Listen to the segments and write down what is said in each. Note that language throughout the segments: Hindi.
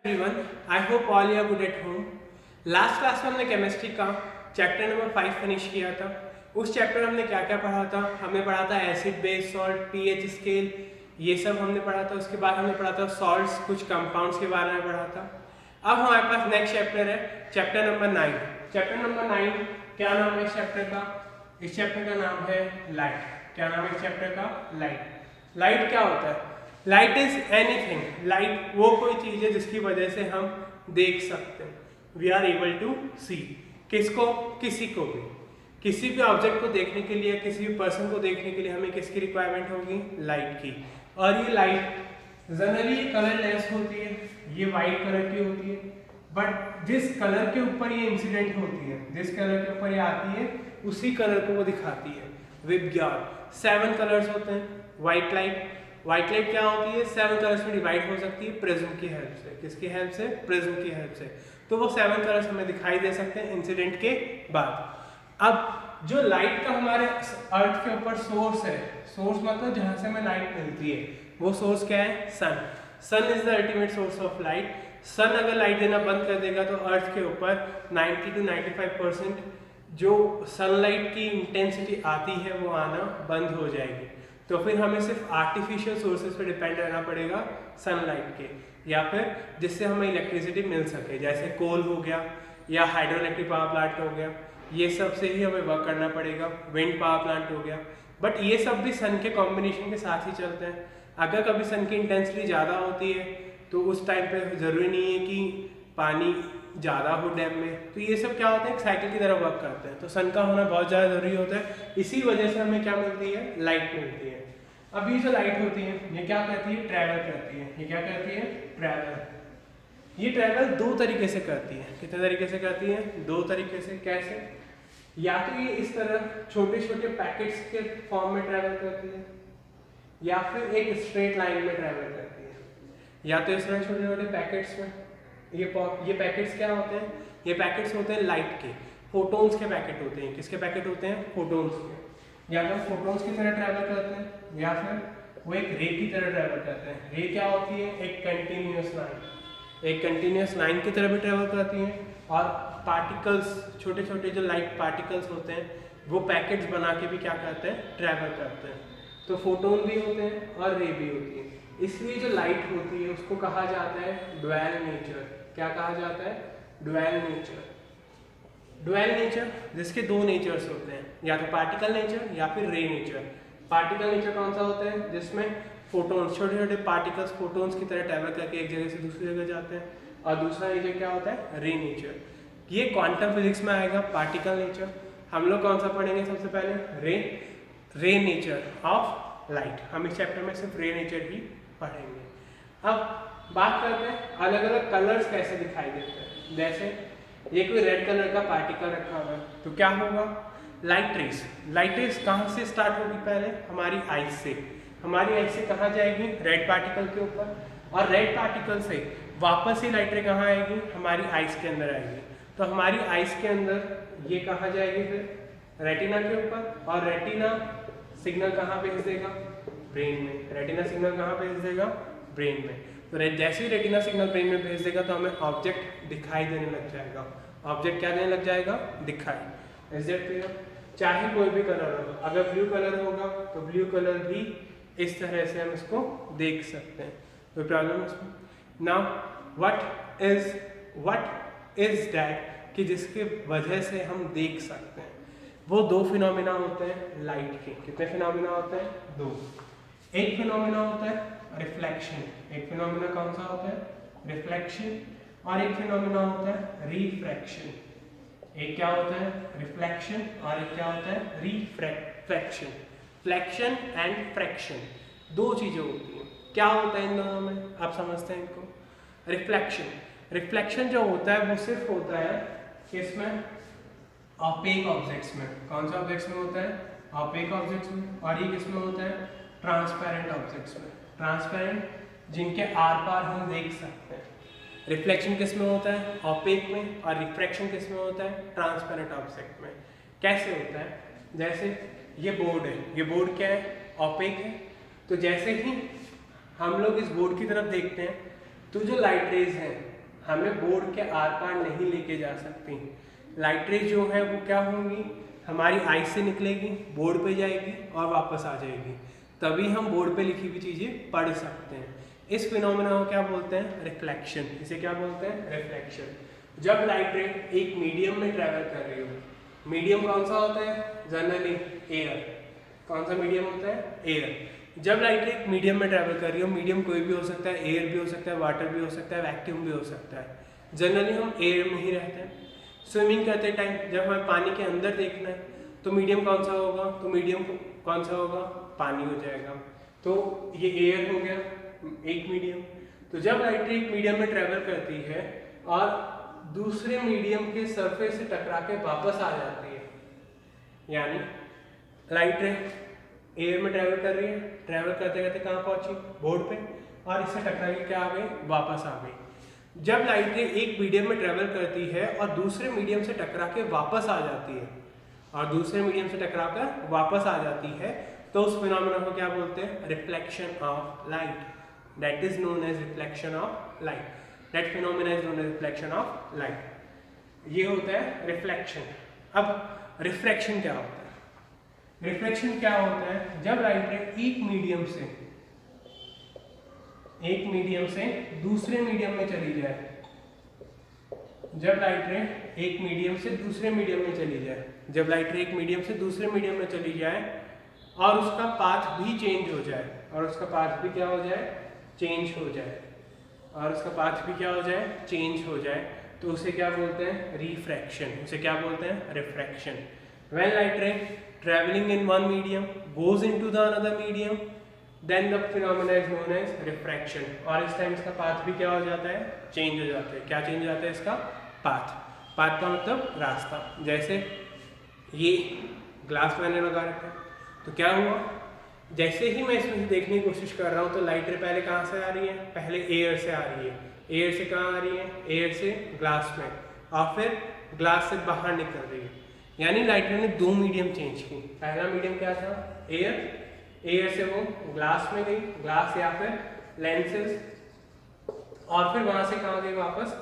Everyone, I hope all you are good at home. Last class में हमने केमिस्ट्री का चैप्टर नंबर 5 फिनिश किया था। उस चैप्टर में हमने क्या क्या पढ़ा था? हमने पढ़ा था acid, base, salt, pH scale, ये सब हमने पढ़ा था। उसके बाद हमने पढ़ा था सॉल्ट्स, कुछ कंपाउंड्स के बारे में पढ़ा था। अब हमारे पास नेक्स्ट चैप्टर है, चैप्टर नंबर 9। चैप्टर नंबर 9 क्या नाम है इस चैप्टर का? इस चैप्टर का नाम है लाइट। क्या नाम है इस चैप्टर का? लाइट। लाइट क्या होता है? Light is anything. लाइट वो कोई चीज है जिसकी वजह से हम देख सकते हैं। वी आर एबल टू सी। किसको? किसी को भी। किसी भी ऑब्जेक्ट को देखने के लिए, किसी भी पर्सन को देखने के लिए हमें किसकी रिक्वायरमेंट होगी? लाइट की। और ये लाइट जनरली कलरलेस होती है, ये वाइट कलर की होती है। बट जिस कलर के ऊपर ये इंसिडेंट होती है, जिस कलर के ऊपर ये आती है, उसी कलर को वो दिखाती है। विज्ञान 7 कलर्स होते हैं। व्हाइट लाइट, व्हाइट लाइट क्या होती है? 7 कलर्स में डिवाइड हो सकती है प्रिज्म की हेल्प से। किसकी हेल्प से? प्रिज्म की हेल्प से। तो वो 7 कलर्स हमें दिखाई दे सकते हैं इंसिडेंट के बाद। अब जो लाइट का हमारे अर्थ के ऊपर सोर्स है, सोर्स मतलब जहां से हमें लाइट मिलती है, वो सोर्स क्या है? Sun. Sun is the ultimate source of light. Sun अगर लाइट देना बंद कर देगा तो अर्थ के ऊपर 90 to 95% जो सनलाइट की इंटेंसिटी आती है वो आना बंद हो जाएगी। तो फिर हमें सिर्फ आर्टिफिशियल सोर्सेज पे डिपेंड रहना पड़ेगा सनलाइट के, या फिर जिससे हमें इलेक्ट्रिसिटी मिल सके, जैसे कोल हो गया या हाइड्रो इलेक्ट्रिक पावर प्लांट हो गया, ये सब से ही हमें वर्क करना पड़ेगा। विंड पावर प्लांट हो गया। बट ये सब भी सन के कॉम्बिनेशन के साथ ही चलते हैं। अगर कभी सन की इंटेंसिटी ज़्यादा होती है तो उस टाइम पे ज़रूरी नहीं है कि पानी ज़्यादा हो डैम में। तो ये सब क्या होता है? एक साइकिल की तरह वर्क करते हैं। तो सन का होना बहुत ज़्यादा ज़रूरी होता है। इसी वजह से हमें क्या मिलती है? लाइट मिलती है। अब ये जो लाइट होती है ये क्या करती है? ट्रैवल करती है। ये क्या करती है? ट्रैवल। ये ट्रैवल 2 तरीके से करती है। कितने तरीके से करती है? 2 तरीके से। कैसे? या तो ये इस तरह छोटे छोटे पैकेट्स के फॉर्म में ट्रैवल करती है, या फिर एक स्ट्रेट लाइन में ट्रैवल करती है। या तो इस तरह छोटे छोटे पैकेट्स में। ये पैकेट्स क्या होते हैं? ये पैकेट्स होते हैं लाइट के, फोटोन्स के पैकेट होते हैं। किसके पैकेट होते हैं? फोटोन्स के। या तो फोटोन्स की तरह ट्रैवल करते हैं, या फिर वो एक रे की तरह ट्रैवल करते हैं। रे क्या होती है? एक कंटिन्यूअस लाइन। एक कंटिन्यूअस लाइन की तरह भी ट्रैवल करती हैं। और पार्टिकल्स, छोटे छोटे जो लाइट पार्टिकल्स होते हैं, वो पैकेट्स बना के भी क्या करते हैं? ट्रैवल करते हैं। तो फोटोन भी होते हैं और रे भी होती है। इसलिए जो लाइट होती है उसको कहा जाता है ड्वेल नेचर। क्या कहा जाता है? Dwell nature. ड्वेल नेचर जिसके 2 नेचर्स होते हैं, या तो पार्टिकल नेचर या फिर रे नेचर। पार्टिकल नेचर कौन सा होता है? जिसमें फोटोन्स, छोटे छोटे पार्टिकल्स फोटोन्स की तरह ट्रैवल करके एक जगह से दूसरी जगह जाते हैं। और दूसरा नेचर क्या होता है? रे नेचर। ये क्वांटम फिजिक्स में आएगा पार्टिकल नेचर। हम लोग कौन सा पढ़ेंगे सबसे पहले? रे नेचर ऑफ लाइट। हम इस चैप्टर में सिर्फ रे नेचर ही पढ़ेंगे। अब बात करते हैं अलग अलग कलर्स कैसे दिखाई देते हैं। जैसे ये कोई रेड कलर का पार्टिकल रखा हुआ है तो क्या होगा? Light rays. लाइट रेस कहाँ से स्टार्ट होगी? पहले हमारी आइज से। हमारी आइज से कहाँ जाएगी? रेड पार्टिकल के ऊपर। और रेड पार्टिकल से वापस ही लाइट रे कहाँ आएगी? हमारी आइज के अंदर आएगी। तो हमारी आइज के अंदर ये कहाँ जाएगी? फिर रेटिना के ऊपर। और रेटिना सिग्नल कहाँ भेज देगा? ब्रेन में। रेटिना सिग्नल कहाँ भेज देगा? ब्रेन में। तो जैसे ही रेटिना सिग्नल ब्रेन में भेज देगा तो हमें ऑब्जेक्ट दिखाई देने लग जाएगा। ऑब्जेक्ट क्या देने लग जाएगा? दिखाई। Is that clear? चाहे कोई भी कलर हो, अगर ब्लू कलर होगा तो ब्लू कलर भी इस तरह से हम इसको देख सकते हैं। कोई प्रॉब्लम इसमें? नाउ व्हाट इज दैट कि जिसके वजह से हम देख सकते हैं? वो 2 फिनोमिना होते हैं लाइट के। कितने फिनोमिना होते हैं? 2। एक फिनोमिना होता है रिफ्लेक्शन। एक फिनोमिना कौन सा होता है? रिफ्लेक्शन। और एक फिनोमिना होता है रिफ्रैक्शन। एक क्या होता है? रिफ्लेक्शन। और एक क्या होता है? रिफ्रैक्शन। फ्लेक्शन एंड फ्रैक्शन 2 चीजें होती हैं। क्या होता है इन दोनों में? आप समझते हैं इनको? रिफ्लेक्शन, रिफ्लेक्शन जो होता है वो सिर्फ होता है किसमें? ऑपेक ऑब्जेक्ट्स में। कौन से ऑब्जेक्ट्स में होता है? ऑपेक ऑब्जेक्ट्स में। और ये किसमें होता है? ट्रांसपेरेंट ऑब्जेक्ट्स में। ट्रांसपेरेंट जिनके आर पार हम देख सकते हैं। रिफ्लेक्शन किस में होता है? ऑपेक में। और रिफ्रैक्शन किस में होता है? ट्रांसपेरेंट ऑब्जेक्ट में। कैसे होता है? जैसे ये बोर्ड है, ये बोर्ड क्या है? ऑपेक है। तो जैसे ही हम लोग इस बोर्ड की तरफ देखते हैं तो जो लाइट रेज हैं हमें बोर्ड के आर पार नहीं लेके जा सकती। लाइट रेज जो है वो क्या होंगी, हमारी आई से निकलेगी, बोर्ड पे जाएगी और वापस आ जाएगी, तभी हम बोर्ड पे लिखी हुई चीज़ें पढ़ सकते हैं। इस फिनोमेना को क्या बोलते हैं, रिफ्लेक्शन। इसे क्या बोलते हैं, रिफ्लेक्शन। जब लाइट रे एक मीडियम में ट्रैवल कर रही हो, मीडियम कौन सा होता है, जनरली एयर। कौन सा मीडियम होता है, एयर। जब लाइट रे एक मीडियम में ट्रैवल कर रही हो, मीडियम कोई भी हो सकता है, एयर भी हो सकता है, वाटर भी हो सकता है, वैक्यूम भी हो सकता है। जनरली हम एयर में ही रहते हैं। स्विमिंग करते टाइम जब हमें पानी के अंदर देखना है तो मीडियम कौन सा होगा, तो मीडियम कौन सा होगा, पानी हो जाएगा। तो ये एयर हो गया एक मीडियम। तो जब लाइट रे एक मीडियम में ट्रैवल करती है और दूसरे मीडियम के सरफेस से टकरा के वापस आ जाती है, यानी लाइट रे एयर में ट्रैवल कर रही है, ट्रैवल करते करते कहाँ पहुंची, बोर्ड पे, और इससे टकरा के क्या आ गई, वापस आ गई। जब लाइट रे एक मीडियम में ट्रैवल करती है और दूसरे मीडियम से टकरा के वापस आ जाती है, और दूसरे मीडियम से टकरा कर वापस आ जाती है, तो उस फिनोमेना को क्या बोलते हैं, reflection of light. That is known as reflection of light. That phenomena is known as reflection of light. ये होता है रिफ्लेक्शन। अब रिफ्रैक्शन क्या होता है, रिफ्रैक्शन क्या होता है, जब लाइट रे एक मीडियम से दूसरे मीडियम में चली जाए, जब लाइट रे एक मीडियम से दूसरे मीडियम में चली जाए, जब लाइट रे एक मीडियम से दूसरे मीडियम में चली जाए और उसका पाथ भी चेंज हो जाए, और उसका पाथ भी क्या हो जाए, चेंज हो जाए, और उसका पाथ भी क्या हो जाए, चेंज हो जाए, तो उसे क्या बोलते हैं, रिफ्रैक्शन। उसे क्या बोलते हैं, refraction. When light ray travelling in one medium goes into the another medium, then the phenomena is known as refraction. और इस टाइम इसका पाथ भी क्या हो जाता है, चेंज हो जाता है। क्या चेंज हो जाता है, इसका पाथ। पाथ का मतलब रास्ता। जैसे ये ग्लास मैंने लगा रखा है, तो क्या हुआ, जैसे ही मैं इसमें देखने की कोशिश कर रहा हूँ तो लाइट रे पहले कहाँ से आ रही है, पहले एयर से आ रही है। एयर से कहाँ आ रही है, एयर से ग्लास में, और फिर ग्लास से बाहर निकल रही है। यानी लाइट रे ने दो मीडियम चेंज की। पहला मीडियम क्या था, एयर। एयर से वो ग्लास में गई, ग्लास या फिर लेंसेज, और फिर वहां से कहाँ गई, वापस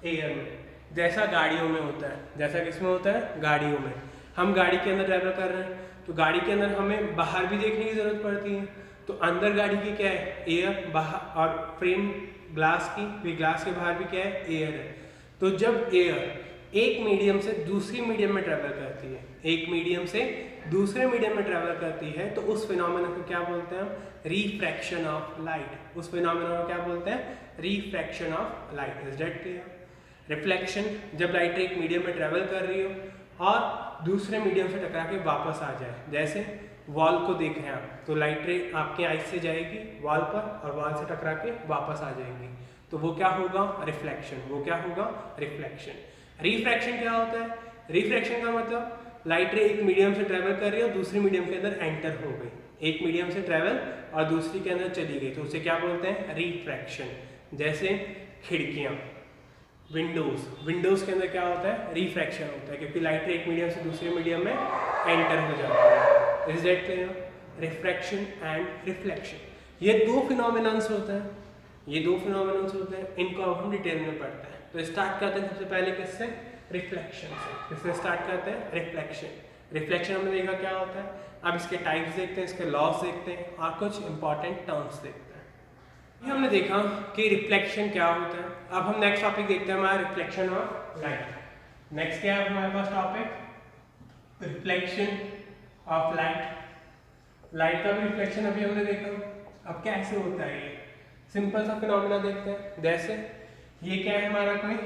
एयर में। जैसा गाड़ियों में होता है, जैसा किसमें होता है, गाड़ियों में। हम गाड़ी के अंदर ट्रैवल कर रहे हैं तो गाड़ी के अंदर हमें बाहर भी देखने की जरूरत पड़ती है, तो अंदर गाड़ी की क्या है, एयर, बाहर, और फ्रेम ग्लास की, फिर ग्लास के बाहर भी क्या है, एयर है। तो जब एयर एक मीडियम से दूसरी मीडियम में ट्रैवल करती है, एक मीडियम से दूसरे मीडियम में ट्रैवल करती है, तो उस फिनोमेना को क्या बोलते हैं, रिफ्रैक्शन ऑफ लाइट। उस फिनोमेना को क्या बोलते हैं, refraction of light. Is that clear. Reflection, जब लाइट एक मीडियम में ट्रैवल कर रही हो और दूसरे मीडियम से टकरा के वापस आ जाए, जैसे वॉल को देख रहे हैं आप, तो लाइट रे आपके आई से जाएगी वॉल पर और वॉल से टकरा के वापस आ जाएगी, तो वो क्या होगा, रिफ्लेक्शन। वो क्या होगा, रिफ्लेक्शन। रिफ्रैक्शन क्या होता है, रिफ्रैक्शन का मतलब लाइट रे एक मीडियम से ट्रैवल कर रही है और दूसरी मीडियम के अंदर एंटर हो गई। एक मीडियम से ट्रैवल और दूसरी के अंदर चली गई, तो उसे क्या बोलते हैं, रिफ्रैक्शन। जैसे खिड़कियाँ, विंडोज के अंदर क्या होता है, रिफ्रैक्शन होता है, क्योंकि लाइट एक मीडियम से दूसरे मीडियम में एंटर हो जाती है। Is that clear. Refraction and reflection, ये दो फिनोमेनन्स होते हैं, ये दो फिनोमेनन्स होते हैं, इनको हम डिटेल में पढ़ते हैं। तो स्टार्ट करते हैं सबसे पहले किससे, रिफ्लेक्शन से। किससे स्टार्ट करते हैं, रिफ्लेक्शन। रिफ्लेक्शन हमने देखा क्या होता है, अब इसके टाइप्स देखते हैं, इसके लॉस देखते हैं और कुछ इंपॉर्टेंट टर्म्स देखते हैं। ये हमने देखा कि रिफ्लेक्शन क्या होता है। अब हम नेक्स्ट टॉपिक देखते हैं, हमारा रिफ्लेक्शन ऑफ लाइट। नेक्स्ट क्या है हमारे पास topic, reflection of light. Light का भी रिफ्लेक्शन अभी हमने देखा। अब कैसे होता है ये, सिंपल सा फिनोमेना देखते हैं। जैसे ये क्या है, हमारा कोई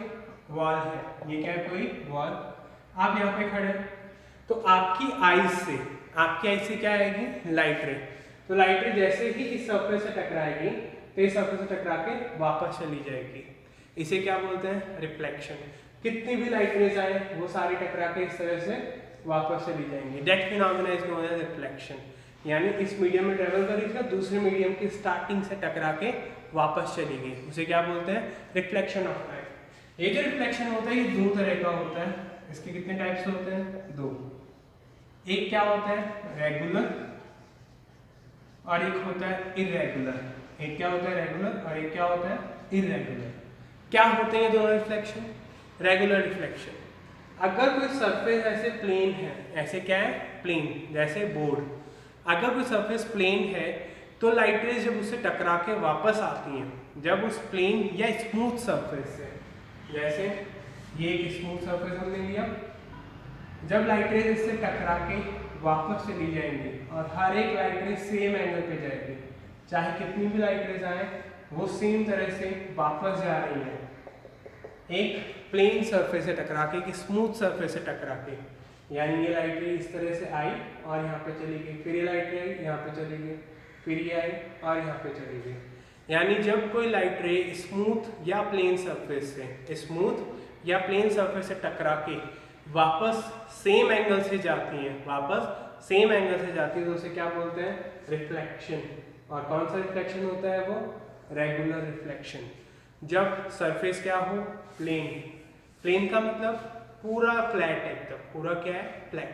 वॉल है, ये क्या है, कोई वॉल। आप यहाँ पे खड़े, तो आपकी आईज से क्या आएगी, लाइट रे। तो लाइट रे जैसे ही इस सरफेस से टकराएगी तो इस सरफेस से टकरा के वापस चली जाएगी। इसे क्या बोलते हैं, रिफ्लेक्शन। कितनी भी लाइट रेज आए वो सारी टकरा के इस तरह से वापस चली जाएंगी। That phenomena is known as reflection. यानी इस मीडियम में ट्रेवल कर रही थी, दूसरे मीडियम की स्टार्टिंग से टकरा के वापस चली गई, उसे क्या बोलते हैं, रिफ्लेक्शन ऑफ लाइट। ये जो रिफ्लेक्शन होता है ये दो तरह का होता है। इसके कितने टाइप्स होते हैं, दो। एक क्या होता है, रेगुलर, और एक होता है इरेगुलर। एक क्या होता है, रेगुलर, और एक क्या होता है, इरेगुलर। क्या होते हैं ये दोनों रिफ्लेक्शन? Regular reflection. अगर कोई सरफेस ऐसे प्लेन है, ऐसे क्या है प्लेन, जैसे बोर्ड, अगर कोई सरफेस प्लेन है तो लाइट रेज जब उससे टकरा के वापस आती हैं, जब उस प्लेन या स्मूथ सरफेस से, जैसे ये एक स्मूथ सरफेस हमने लिया, जब लाइट रेज इससे टकरा के वापस चली जाएंगी और हर एक लाइट रेज सेम एंगल पे जाएगी, चाहे कितनी भी लाइट रेज आए वो सेम तरह से वापस जा रही है एक प्लेन सरफेस से टकरा के, एक स्मूथ सरफेस से टकरा के। यानी ये लाइट रे इस तरह से आई और यहाँ पे चली गई, फिर ये लाइट रे आई यहाँ पे चली गई, फिर ये आई और यहाँ पे चली गई। यानी जब कोई लाइट रे स्मूथ या प्लेन सरफेस से, स्मूथ या प्लेन सरफेस से टकरा के वापस सेम एंगल से जाती है, वापस सेम एंगल से जाती है, तो उसे क्या बोलते हैं? रिफ्लेक्शन। और कौन सा रिफ्लेक्शन होता है वो? Regular reflection. जब सरफेस क्या हो? प्लेन। प्लेन का मतलब पूरा फ्लैट है, एकदम पूरा क्या है? फ्लैट।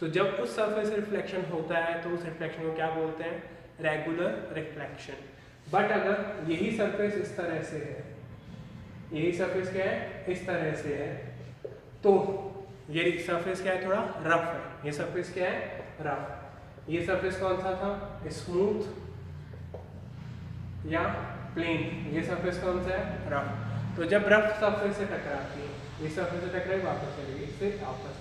तो जब उस सरफेस से रिफ्लेक्शन होता है तो उस रिफ्लेक्शन को क्या बोलते हैं? Regular reflection. बट अगर यही सरफेस इस तरह से है, यही सरफेस क्या है? इस तरह से है, तो ये सरफेस क्या है? थोड़ा रफ है। ये सरफेस क्या है? रफ। ये सरफेस कौन सा था? स्मूथ या प्लेन। ये सरफेस कौन सा है? रफ। तो जब रफ सरफेस से टकराती है, इस सरफेस से टकराई वापस चलेगी, इससे वापस।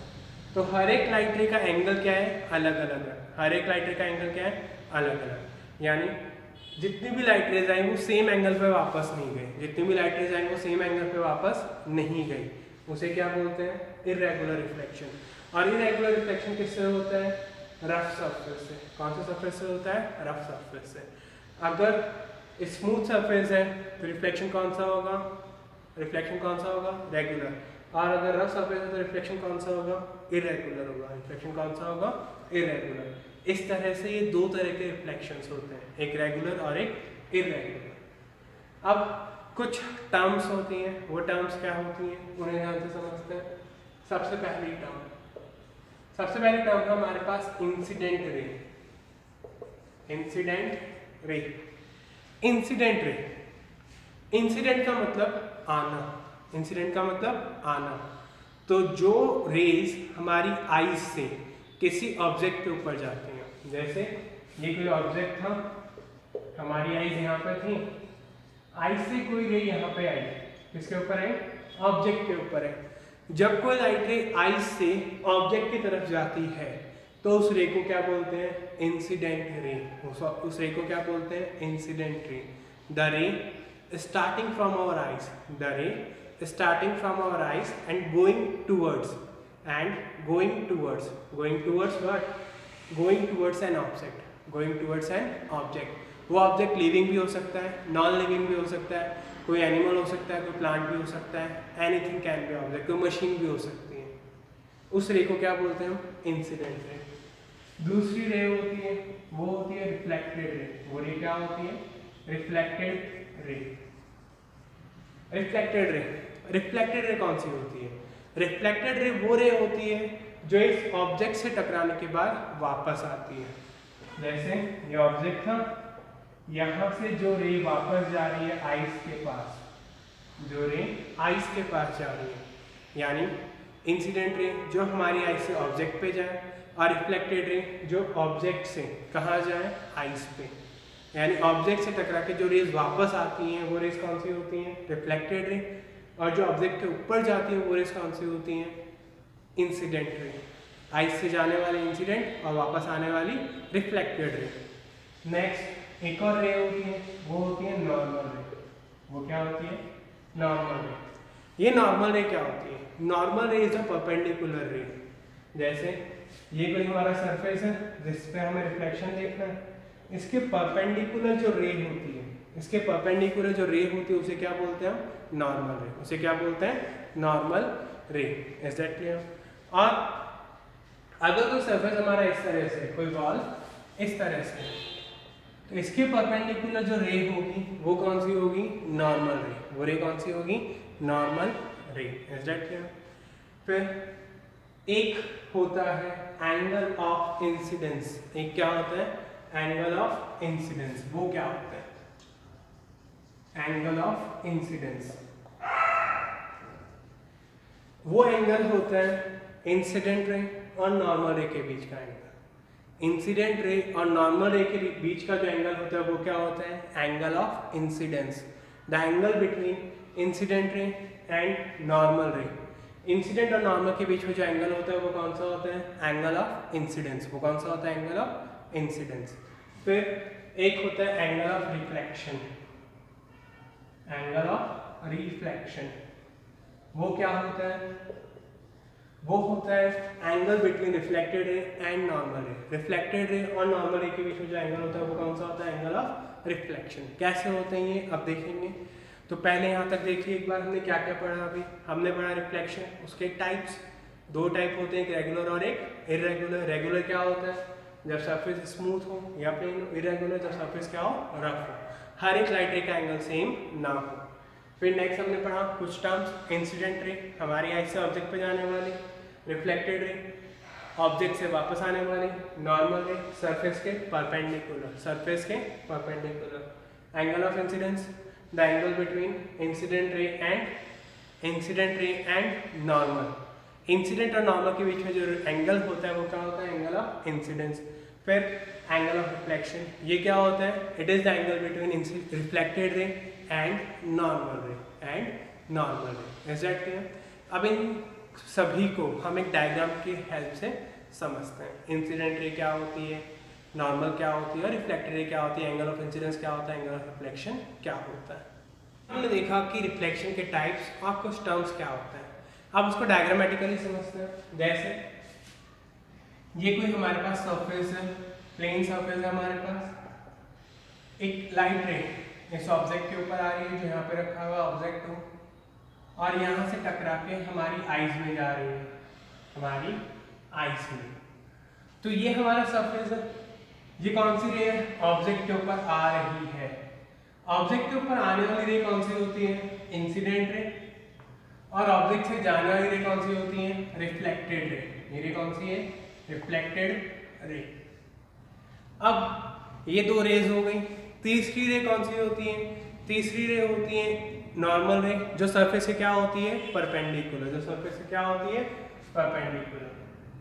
तो हर एक लाइट रे का एंगल क्या है? अलग अलग है। हर एक लाइट रे का एंगल क्या है? अलग अलग। यानी जितनी भी लाइट रेज आई वो सेम एंगल पे वापस नहीं गई, जितनी भी लाइट रेज आई वो सेम एंगल पे वापस नहीं गई। उसे क्या बोलते हैं? Irregular reflection. और इरेगुलर रिफ्लेक्शन किससे होता है? रफ सरफेस से। कौन से सरफेस से होता है? रफ सरफेस से। अगर स्मूथ सरफेस है तो रिफ्लेक्शन कौन सा होगा? रिफ्लेक्शन कौन सा होगा? रेगुलर। और अगर रफ सरफेस है तो रिफ्लेक्शन कौन सा होगा? इरेगुलर होगा। रिफ्लेक्शन कौन सा होगा? इरेगुलर। इस तरह से ये दो तरह के रिफ्लेक्शंस होते हैं, एक रेगुलर और एक इरेगुलर। अब कुछ टर्म्स होती हैं, वो टर्म्स क्या होती हैं उन्हें ध्यान से समझते हैं। सबसे पहली टर्म है हमारे पास incident ray. Incident ray. Incident ray, incident का मतलब आना, इंसिडेंट का मतलब आना। तो जो रेज हमारी आईज से किसी ऑब्जेक्ट के ऊपर जाती हैं, जैसे ये कोई ऑब्जेक्ट था, हमारी आईज यहाँ पे थी, आईज से कोई रे यहाँ पे आई, किसके ऊपर है? ऑब्जेक्ट के ऊपर है। जब कोई लाइट रे आईज से ऑब्जेक्ट की तरफ जाती है तो उस रे को क्या बोलते हैं? Incident ray. उस रे को क्या बोलते हैं? Incident ray. The ray starting from our eyes, the ray starting from our eyes and going towards what? Going towards an object, going towards an object। वो ऑब्जेक्ट लिविंग भी हो सकता है, नॉन लिविंग भी हो सकता है, कोई एनिमल हो सकता है, कोई प्लांट भी हो सकता है, एनीथिंग कैन बी ऑब्जेक्ट, कोई मशीन भी हो सकती है। उस रे को क्या बोलते हैं हम? Incident ray. दूसरी रे होती है वो होती है रिफ्लेक्टेड रे। वो रे क्या होती है? Reflected ray. Reflected ray, reflected ray कौन सी होती है? रिफ्लेक्टेड रे वो रे होती है जो इस ऑब्जेक्ट से टकराने के बाद वापस आती है। जैसे ये ऑब्जेक्ट था, यहाँ से जो रे वापस जा रही है आइस के पास, जो रे आइस के पास जा रही है, यानी इंसिडेंट रे जो हमारी आइस से ऑब्जेक्ट पे जाए, और रिफ्लेक्टेड रे जो ऑब्जेक्ट से कहाँ जाए? आइस पे। यानी ऑब्जेक्ट से टकरा के जो रेज वापस आती हैं वो रेज कौन सी होती हैं? Reflected ray. और जो ऑब्जेक्ट के ऊपर जाती है वो रेज कौन सी होती हैं? Incident ray. आइस से जाने वाली इंसिडेंट और वापस आने वाली रिफ्लेक्टेड रे। नेक्स्ट एक और रे होती है, वो होती है नॉर्मल रे। वो क्या होती है? नॉर्मल रे। ये नॉर्मल रे क्या होती है? Normal ray is a perpendicular रे। जैसे ये कोई हमारा सरफेस है जिस पे हमें रिफ्लेक्शन देखना है, इसके परपेंडिकुलर जो रे होती है, इसके परपेंडिकुलर जो रे होती है उसे क्या बोलते हैं हम? नॉर्मल रे। उसे क्या बोलते हैं? Normal ray. Is that clear? और अगर कोई सरफेस हमारा इस तरह से, कोई वॉल इस तरह से, तो इसके परपेंडिकुलर जो रे होगी वो कौन सी होगी? नॉर्मल रे। वो रे कौन सी होगी? Normal ray. Is that clear? फिर एक होता है एंगल ऑफ इंसिडेंस। एक क्या होता है? Angle of incidence. वो क्या होता है? Angle of of incidence. वो एंगल होता है इंसिडेंट रे और नॉर्मल रे के बीच का एंगल। इंसिडेंट रे और नॉर्मल रे के बीच का जो एंगल होता है वो क्या होता है? Angle of incidence. The angle between incident ray and normal रे। इंसिडेंट और नॉर्मल के बीच में जो एंगल होता है वो कौन सा होता है? Angle of incidence. वो कौन सा होता है? Angle of incidence. फिर एक होता है angle of reflection. Angle of reflection वो क्या होता है? वो होता है angle between reflected ray and normal रे। रिफ्लेक्टेड रे और नॉर्मल रे के बीच में जो एंगल होता है वो कौन सा होता है? Angle of reflection. कैसे होते हैं ये अब देखेंगे। तो पहले यहाँ तक देखिए एक बार हमने क्या क्या पढ़ा। अभी हमने पढ़ा रिफ्लेक्शन, उसके टाइप्स। दो टाइप होते हैं, एक रेगुलर और एक इरेगुलर। रेगुलर क्या होता है? जब सरफेस स्मूथ हो या प्लेन हो। इरेगुलर जब सरफेस क्या हो? रफ हो, हर एक राइट रे का एंगल सेम ना हो। फिर नेक्स्ट हमने पढ़ा कुछ टर्म्स। इंसिडेंट रे हमारी आई से ऑब्जेक्ट पे जाने वाली, रिफ्लेक्टेड रे ऑब्जेक्ट से वापस आने वाली, नॉर्मल रे सरफेस के परपेंडिकुलर, सरफेस के perpendicular. Angle of incidence the angle between incident ray and normal. Incident और नॉर्मल के बीच में जो एंगल होता है वो क्या होता है? Angle of incidence. फिर एंगल ऑफ रिफ्लेक्शन ये क्या होता है? It is the angle between reflected ray and normal ray. Is that clear? अब इन सभी को हम एक डायग्राम की हेल्प से समझते हैं। इंसिडेंट रे क्या होती है, नॉर्मल क्या होती है और रिफ्लेक्टेड रे क्या होती है, एंगल ऑफ इंसिडेंस क्या होता है, एंगल ऑफ रिफ्लेक्शन क्या होता है। हमने देखा कि रिफ्लेक्शन के टाइप्स और कुछ टर्म्स क्या होते हैं। अब उसको डायग्रामेटिकली समझते हैं। जैसे ये कोई हमारे पास सरफेस है, प्लेन सरफेस है हमारे पास। एक लाइट रे इस ऑब्जेक्ट के ऊपर आ रही है जो यहाँ पे रखा हुआ ऑब्जेक्ट हो, और यहाँ से टकरा के हमारी आईज में जा रही है, हमारी आईज में। तो ये हमारा सरफेस है। ये कौन सी रे है? ऑब्जेक्ट के ऊपर आ रही है। ऑब्जेक्ट के ऊपर आने वाली रे कौन सी होती है? Incident ray. और ऑब्जेक्ट से जाने वाली रे कौन सी होती है? Reflected ray. ये रे कौन सी है? Reflected ray. अब ये दो रेज हो गई। तीसरी रे कौन सी होती है? तीसरी रे होती है नॉर्मल रे, जो सरफेस से क्या होती है? परपेंडिकुलर। जो सरफेस से क्या होती है? परपेंडिकुलर।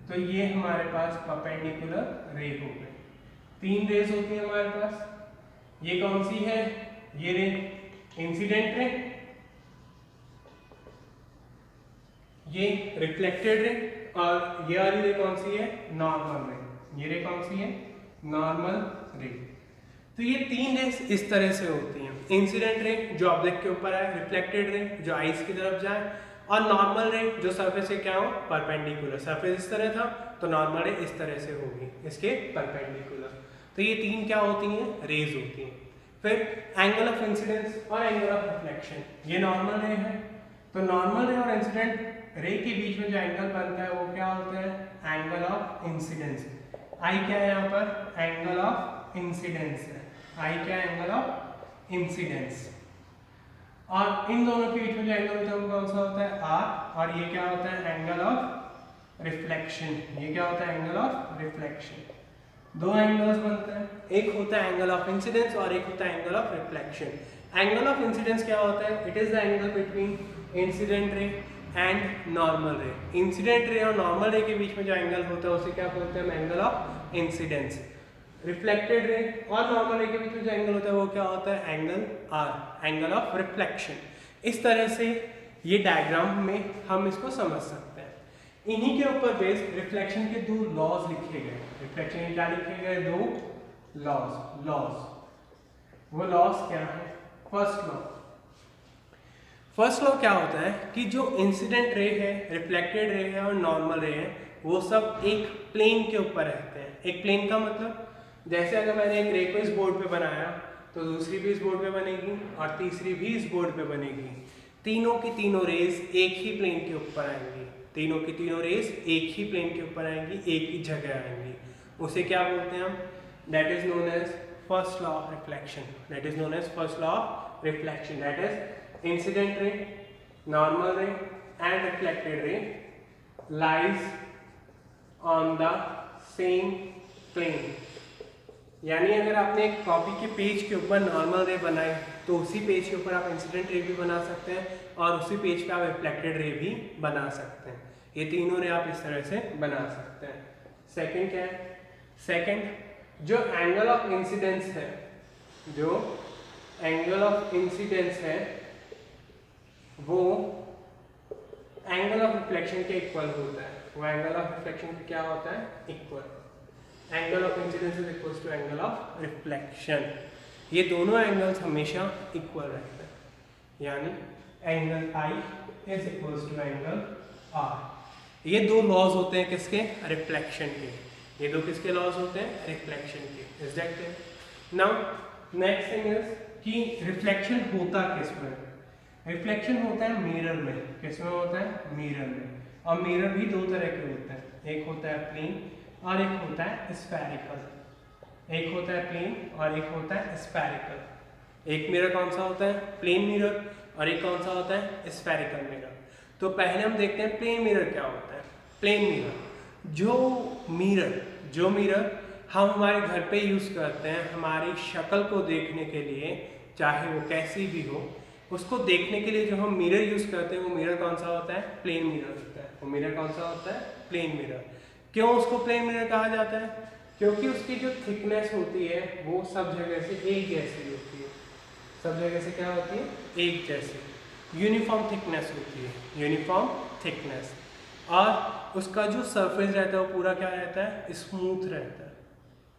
तो ये हमारे पास परपेंडिकुलर रे हो गए। तीन रेज होती है हमारे पास। ये कौन सी है? ये रे इंसिडेंट रे, ये रिफ्लेक्टेड रे, और ये वाली रे कौन सी है? नॉर्मल रे। ये रे कौन सी है? नॉर्मल रे। तो ये तीन रेस इस तरह से होती हैं। इंसिडेंट रे जो ऑब्जेक्ट के ऊपर है, रिफ्लेक्टेड रे जो आइस की तरफ जाए, और नॉर्मल रे जो सरफेस से क्या हो? परपेंडिकुलर। सरफेस इस तरह था तो नॉर्मल रे इस तरह से होगी, इसके परपेंडिकुलर। तो ये तीन क्या होती हैं? रेज होती हैं। फिर एंगल ऑफ इंसिडेंस और एंगल ऑफ रिफ्लेक्शन। ये नॉर्मल रे है, तो नॉर्मल रे और इंसिडेंट रे के बीच में जो एंगल बनता है वो क्या होता है? Angle of incidence. आई क्या है यहाँ पर? एंगल ऑफ इंसिडेंस है। आई क्या? Angle of incidence. और इन दोनों के बीच में जो एंगल होता है वो कौन सा होता है? आर। और ये क्या होता है? Angle of reflection. ये क्या होता है? Angle of reflection. दो एंगल्स बनते हैं, एक होता है एंगल ऑफ इंसिडेंस और एक होता है angle of reflection. Angle of incidence क्या होता है? It is the angle between incident ray and normal रे। इंसिडेंट रे और नॉर्मल रे के बीच में जो एंगल होता है उसे क्या बोलते हैं? Angle of incidence. Reflected ray और नॉर्मल रे के बीच में जो एंगल होता है वो क्या होता है? Angle R, angle of reflection. इस तरह से ये डायग्राम में हम इसको समझ सकते हैं। इन्हीं के ऊपर बेस रिफ्लेक्शन के दो लॉज लिखे गए। रिफ्लेक्शन के क्या लिखे गए? दो लॉज। वो लॉज क्या है? फर्स्ट लॉ क्या होता है कि जो इंसिडेंट रे है, रिफ्लेक्टेड रे है और नॉर्मल रे है, वो सब एक प्लेन के ऊपर रहते हैं। एक प्लेन का मतलब जैसे अगर मैंने एक रे को इस बोर्ड पे बनाया तो दूसरी भी इस बोर्ड पे बनेगी और तीसरी भी इस बोर्ड पे बनेगी। तीनों की तीनों रेज एक ही प्लेन के ऊपर आएंगी। तीनों की तीनों रेज एक ही प्लेन के ऊपर आएंगी, एक ही जगह आएंगी। उसे क्या बोलते हैं हम? That is known as first law of reflection. That is known as first law of reflection. That is incident ray, normal ray and reflected ray lies on the same plane. यानी अगर आपने एक कॉपी के पेज के ऊपर नॉर्मल रे बनाई तो उसी पेज के ऊपर आप इंसिडेंट रे भी बना सकते हैं और उसी पेज पे आप रिफ्लेक्टेड रे भी बना सकते हैं। ये तीनों रे आप इस तरह से बना सकते हैं। सेकंड क्या है? सेकंड जो एंगल ऑफ इंसिडेंस है, जो एंगल ऑफ इंसिडेंस है वो एंगल ऑफ रिफ्लेक्शन के इक्वल होता है। वो एंगल ऑफ रिफ्लेक्शन क्या होता है? Equal. Angle of incidence is equal to angle of reflection. ये दोनों एंगल्स हमेशा इक्वल रहते हैं, यानी angle I is equal to angle R। ये दो लॉज होते हैं किसके? रिफ्लेक्शन के। ये दो किसके लॉज होते हैं? रिफ्लेक्शन के। Is that clear? Now next thing is कि रिफ्लेक्शन होता किस में? रिफ्लेक्शन होता है मिरर में। किस में होता है? मिरर में। और मिरर भी दो तरह के होते हैं, एक होता है प्लेन और एक होता है स्फेरिकल। एक होता है प्लेन और एक होता है स्फेरिकल। एक मिरर कौन सा होता है? Plane mirror. और एक कौन सा होता है? Spherical mirror. तो पहले हम देखते हैं प्लेन मिरर क्या होता है। प्लेन मिरर जो मिरर हम हमारे घर पे यूज करते हैं हमारी शक्ल को देखने के लिए, चाहे वो कैसी भी हो, उसको देखने के लिए जो हम मिरर यूज करते हैं वो मिरर कौन सा होता है? प्लेन मिरर होता है। वो मिरर कौन सा होता है? Plane mirror. क्यों उसको प्लेन मिरर कहा जाता है? क्योंकि उसकी जो थिकनेस होती है वो सब जगह से एक जैसी होती है। सब जगह से क्या होती है? एक जैसी, यूनिफॉर्म थिकनेस होती है, यूनिफॉर्म थिकनेस। और उसका जो सरफेस रहता है वो पूरा क्या रहता है? स्मूथ रहता है।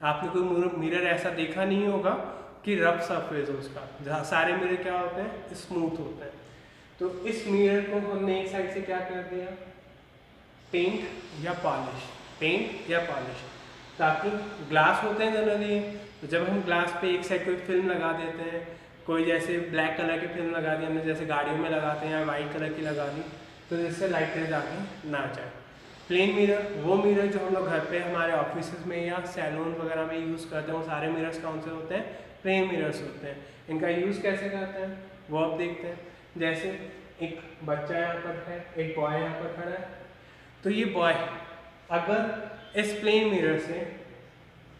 आपने कोई मिरर ऐसा देखा नहीं होगा कि रफ सरफेस हो उसका, जहाँ सारे मिरर क्या होते हैं? स्मूथ होते हैं। तो इस मिरर को हमने एक साइड से क्या कर दिया? पेंट या पॉलिश, पेंट या पॉलिश। ताकि ग्लास होते हैं जनरली, तो जब हम ग्लास पे एक साइड कोई फिल्म लगा देते हैं, कोई जैसे ब्लैक कलर की फिल्म लगा दी हमने, जैसे गाड़ियों में लगाते हैं, या वाइट कलर की लगा दी, तो जिससे लाइट रेज आके ना जाए। प्लेन मिरर वो मिरर जो हम लोग घर पे हमारे ऑफिस में या सैलून वगैरह में यूज़ करते हैं, वो सारे मिरर्स कौन से होते हैं? प्लेन मिरर्स होते हैं। इनका यूज़ कैसे करते हैं वो आप देखते हैं। जैसे एक बच्चा यहाँ पर है, एक बॉय यहाँ पर खड़ा है, तो ये बॉय अगर इस प्लेन मिरर से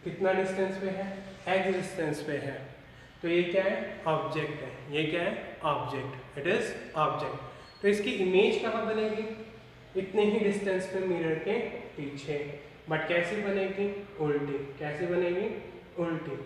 कितना डिस्टेंस पे है? एक्स डिस्टेंस पे है, तो ये क्या है? ऑब्जेक्ट है। ये क्या है? ऑब्जेक्ट। It is object. तो इसकी इमेज कहाँ बनेगी? इतने ही डिस्टेंस पे मिरर के पीछे। बट कैसी बनेगी? उल्टी। कैसी बनेगी? उल्टी।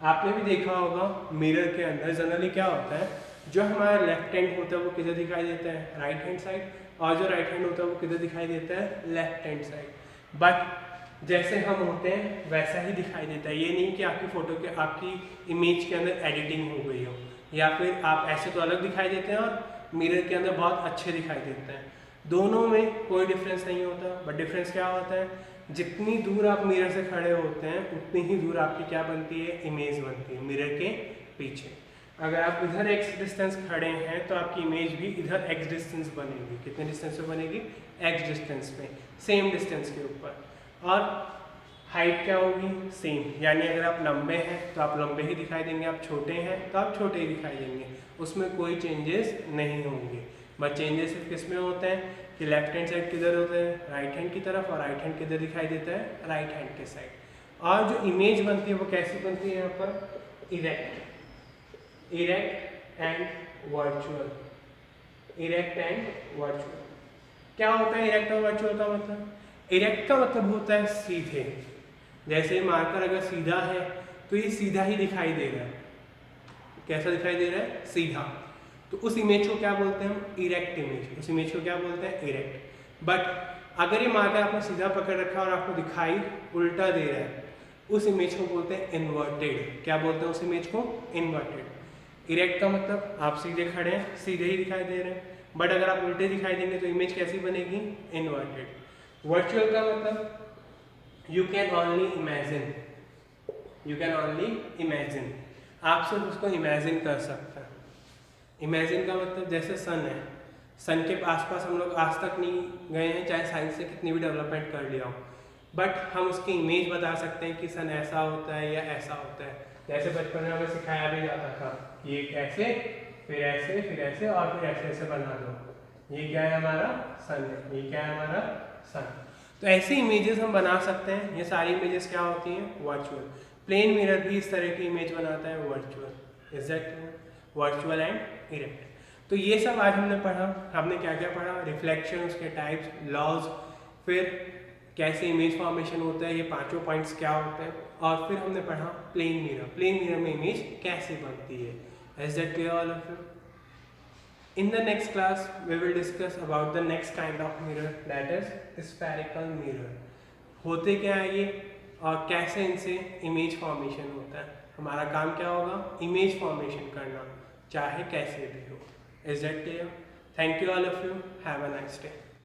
आपने भी देखा होगा मिरर के अंदर जनरली क्या होता है, जो हमारा लेफ्ट हैंड होता है वो किधर दिखाई देता है? Right hand side. और जो राइट हैंड होता है वो किधर दिखाई देता है? Left hand side. बट जैसे हम होते हैं वैसा ही दिखाई देता है। ये नहीं कि आपकी फोटो के, आपकी इमेज के अंदर एडिटिंग हो गई हो, या फिर आप ऐसे तो अलग दिखाई देते हैं और मिरर के अंदर बहुत अच्छे दिखाई देते हैं। दोनों में कोई डिफरेंस नहीं होता। बट डिफरेंस क्या होता है? जितनी दूर आप मिरर से खड़े होते हैं उतनी ही दूर आपकी क्या बनती है? इमेज बनती है मिरर के पीछे। अगर आप इधर एक्स डिस्टेंस खड़े हैं तो आपकी इमेज भी इधर एक्स डिस्टेंस बनेगी। कितने डिस्टेंस पे बनेगी? एक्स डिस्टेंस पे, सेम डिस्टेंस के ऊपर। और हाइट क्या होगी? सेम। यानी अगर आप लंबे हैं तो आप लंबे ही दिखाई देंगे, आप छोटे हैं तो आप छोटे ही दिखाई देंगे, उसमें कोई चेंजेस नहीं होंगे। बट चेंजेस सिर्फ किस में होते हैं कि लेफ्ट हैंड साइड किधर होते हैं? राइट हैंड की तरफ। और राइट हैंड किधर दिखाई देता है? राइट हैंड के साइड। और जो इमेज बनती है वो कैसी बनती है यहाँ पर? Erect. Erect and virtual. Erect and virtual. क्या होता है इरेक्ट और वर्चुअल का मतलब? इरेक्ट का मतलब होता है सीधे। जैसे मार्कर अगर सीधा है तो ये सीधा ही दिखाई दे रहा है। कैसा दिखाई दे रहा है? सीधा। तो उस इमेज को क्या बोलते हैं हम? Erect image. उस इमेज को क्या बोलते हैं? इरेक्ट। बट अगर ये मार्कर आपने सीधा पकड़ रखा और आपको दिखाई उल्टा दे रहा है, उस इमेज को बोलते हैं इन्वर्टेड। क्या बोलते हैं उस इमेज को? इन्वर्टेड। इरेक्ट का मतलब आप सीधे खड़े हैं, सीधे ही दिखाई दे रहे हैं। बट अगर आप उल्टे दिखाई देंगे तो इमेज कैसी बनेगी? इन्वर्टेड। वर्चुअल का मतलब you can only imagine. You can only imagine. आप सिर्फ उसको इमेजिन कर सकते हैं। इमेजिन का मतलब जैसे सन है, सन के आसपास हम लोग आज तक नहीं गए हैं, चाहे साइंस से कितनी भी डेवलपमेंट कर लिया हो, बट हम उसकी इमेज बता सकते हैं कि सन ऐसा होता है या ऐसा होता है। जैसे बचपन में हमें सिखाया भी जाता था कि ये ऐसे, फिर ऐसे, फिर ऐसे और फिर ऐसे ऐसे बना दो। ये क्या है? हमारा सन है। ये क्या है? हमारा सन। तो ऐसी इमेजेस हम बना सकते हैं। ये सारी इमेजेस क्या होती हैं? वर्चुअल। प्लेन मिरर भी इस तरह की इमेज बनाता है, virtual. Is that virtual and erect. तो ये सब आज हमने पढ़ा। हमने क्या क्या पढ़ा, रिफ्लेक्शन, उसके टाइप्स, लॉज, फिर कैसे इमेज फॉर्मेशन होता है, ये पांचों पॉइंट्स क्या होते हैं, और फिर हमने पढ़ा प्लेन मिरर, प्लेन मिरर में इमेज कैसे बनती है। Is that clear all of you? In the next class we will discuss about the next kind of mirror, that is spherical mirror। होते क्या है ये और कैसे इनसे इमेज फॉर्मेशन होता है। हमारा काम क्या होगा, इमेज फॉर्मेशन करना, चाहे कैसे भी हो। Is that clear? Thank you all of you. Have a nice day.